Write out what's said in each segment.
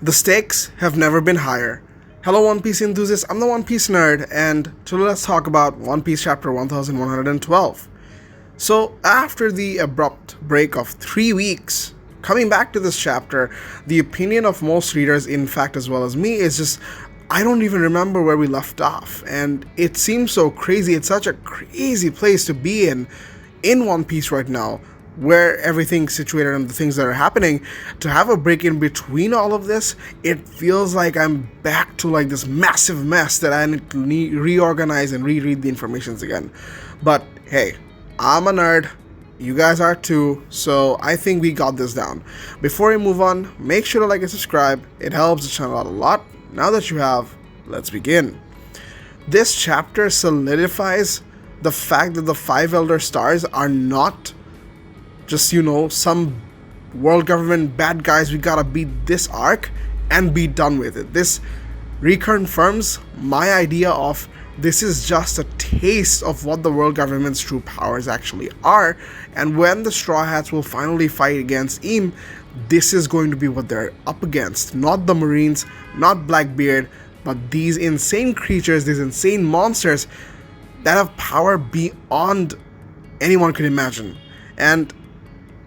The stakes have never been higher. Hello One Piece enthusiasts, I'm the One Piece nerd, and today let's talk about One Piece chapter 1112. So, after the abrupt break of 3 weeks, coming back to this chapter, the opinion of most readers, in fact as well as me, is just I don't even remember where we left off, and it seems so crazy. It's such a crazy place to be in One Piece right now, where everything's situated and the things that are happening. To have a break in between all of this, it feels like I'm back to like this massive mess that I need to reorganize and reread the informations again. But hey, I'm a nerd, you guys are too, so I think we got this down. Before we move on, make sure to like and subscribe. It helps the channel out a lot. Now that you have, let's begin. This chapter solidifies the fact that the five Elder Stars are not just, some world government bad guys. We gotta beat this arc and be done with it. This reconfirms my idea of this is just a taste of what the world government's true powers actually are, and when the Straw Hats will finally fight against Im, this is going to be what they're up against. Not the Marines, not Blackbeard, but these insane creatures, these insane monsters that have power beyond anyone could imagine. And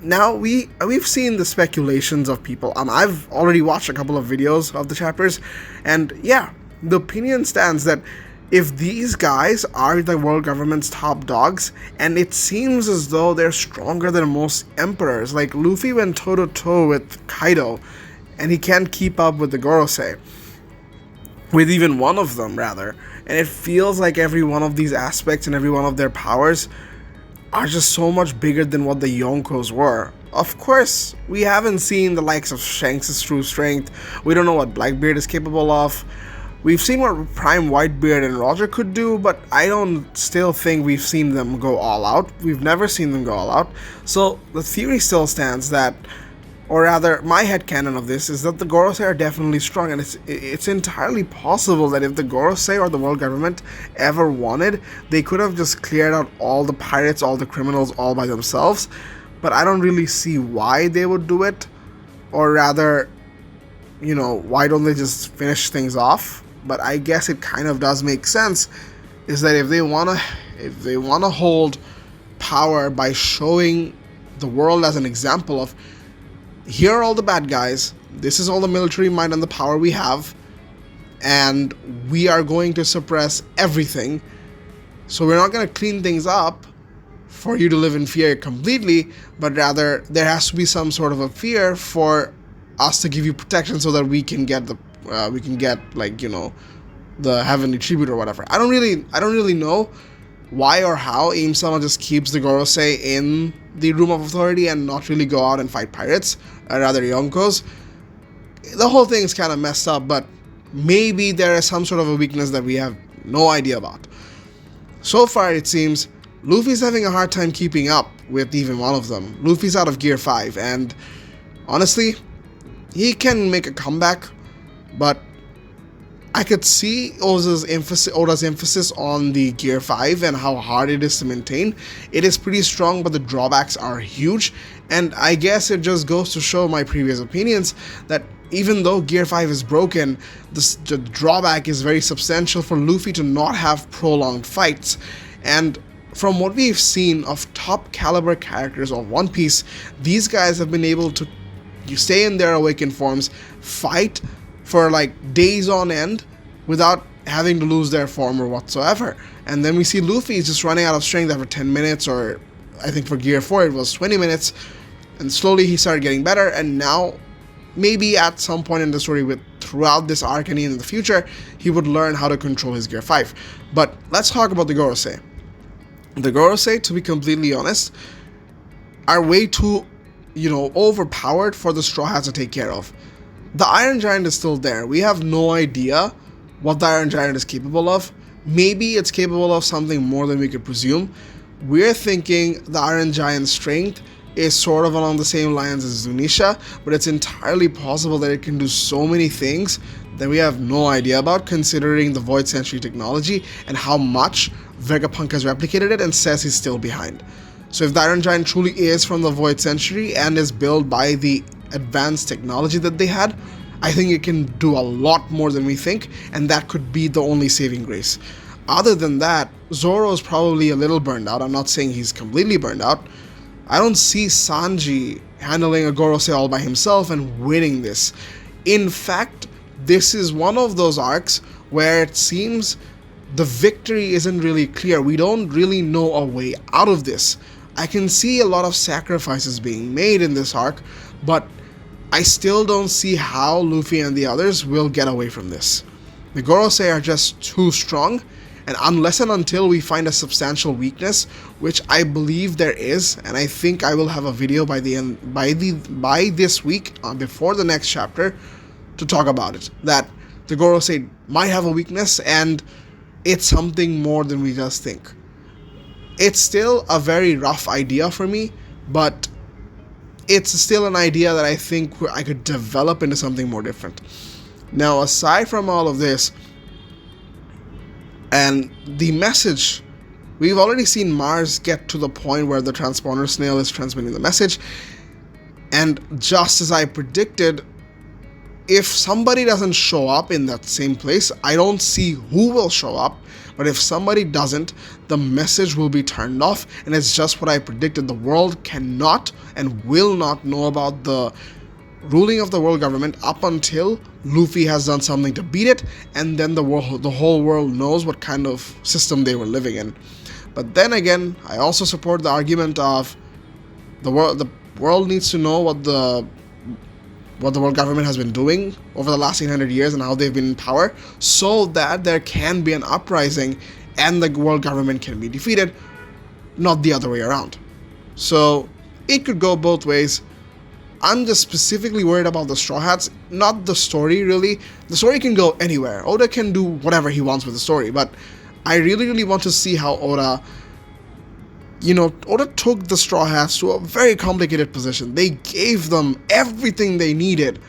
now we've seen the speculations of people. I've already watched a couple of videos of the chapters, and yeah, the opinion stands that if these guys are the world government's top dogs, and it seems as though they're stronger than most emperors, like Luffy went toe-to-toe with Kaido, and he can't keep up with the Gorosei, with even one of them rather, and it feels like every one of these aspects and every one of their powers are just so much bigger than what the Yonkos were. Of course, we haven't seen the likes of Shanks' true strength. We don't know what Blackbeard is capable of. We've seen what Prime Whitebeard and Roger could do, but I don't still think we've seen them go all out. We've never seen them go all out. So the theory still stands that, or rather, my headcanon of this is that the Gorosei are definitely strong, and it's entirely possible that if the Gorosei or the world government ever wanted, they could have just cleared out all the pirates, all the criminals, all by themselves. But I don't really see why they would do it, or rather, why don't they just finish things off? But I guess it kind of does make sense, is that if they wanna hold power by showing the world as an example of, here are all the bad guys, this is all the military might and the power we have, and we are going to suppress everything. So we're not going to clean things up for you to live in fear completely, but rather there has to be some sort of a fear for us to give you protection so that we can get the heavenly tribute or whatever. I don't really know why or how Im-sama just keeps the Gorosei in the Room of Authority and not really go out and fight pirates, or rather Yonkos. The whole thing is kind of messed up, but maybe there is some sort of a weakness that we have no idea about. So far, it seems Luffy's having a hard time keeping up with even one of them. Luffy's out of Gear 5, and honestly, he can make a comeback, but I could see Oda's emphasis on the Gear 5 and how hard it is to maintain. It is pretty strong, but the drawbacks are huge, and I guess it just goes to show my previous opinions that even though Gear 5 is broken, the drawback is very substantial for Luffy to not have prolonged fights. And from what we've seen of top caliber characters of One Piece, these guys have been able to stay in their awakened forms, fight for like days on end without having to lose their form or whatsoever. And then we see Luffy is just running out of strength after 10 minutes, or I think for Gear 4 it was 20 minutes, and slowly he started getting better, and now maybe at some point in the story throughout this arc and in the future, he would learn how to control his Gear 5. But let's talk about the Gorosei. The Gorosei, to be completely honest, are way too, overpowered for the Straw Hats to take care of. The Iron Giant is still there. We have no idea what the Iron Giant is capable of. Maybe it's capable of something more than we could presume. We're thinking the Iron Giant's strength is sort of along the same lines as Zunisha, but it's entirely possible that it can do so many things that we have no idea about, considering the Void Century technology and how much Vegapunk has replicated it and says he's still behind. So if the Iron Giant truly is from the Void Century and is built by the advanced technology that they had, I think it can do a lot more than we think, and that could be the only saving grace. Other than that, Zoro is probably a little burned out. I'm not saying he's completely burned out. I don't see Sanji handling a Gorosei all by himself and winning this. In fact, this is one of those arcs where it seems the victory isn't really clear. We don't really know a way out of this. I can see a lot of sacrifices being made in this arc, but I still don't see how Luffy and the others will get away from this. The Gorosei are just too strong, and unless and until we find a substantial weakness, which I believe there is, and I think I will have a video by this week, before the next chapter, to talk about it. That the Gorosei might have a weakness, and it's something more than we just think. It's still a very rough idea for me, but it's still an idea that I think I could develop into something more different. Now, aside from all of this, and the message, we've already seen Mars get to the point where the transponder snail is transmitting the message, and just as I predicted, if somebody doesn't show up in that same place, I don't see who will show up, but if somebody doesn't, the message will be turned off, and it's just what I predicted. The world cannot and will not know about the ruling of the world government up until Luffy has done something to beat it, and then the whole world knows what kind of system they were living in. But then again, I also support the argument of the world needs to know what the world government has been doing over the last 800 years and how they've been in power, so that there can be an uprising and the world government can be defeated, not the other way around. So it could go both ways. I'm just specifically worried about the Straw Hats, not the story really. The story can go anywhere. Oda can do whatever he wants with the story, but I really want to see how Oda took the Straw Hats to a very complicated position. They gave them everything they needed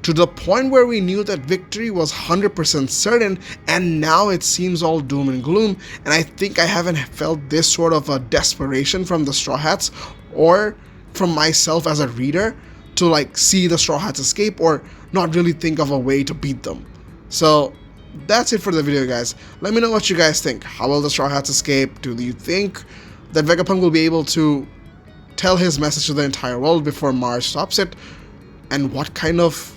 to the point where we knew that victory was 100% certain, and now it seems all doom and gloom. And I think I haven't felt this sort of a desperation from the Straw Hats or from myself as a reader to see the Straw Hats escape or not really think of a way to beat them. So that's it for the video, guys. Let me know what you guys think. How will the Straw Hats escape? Do you think that Vegapunk will be able to tell his message to the entire world before Mars stops it? And what kind of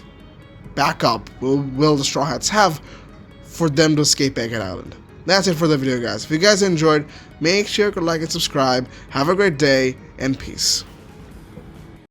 backup will the Straw Hats have for them to escape Egghead Island? That's it for the video, guys. If you guys enjoyed, make sure to like and subscribe. Have a great day, and peace.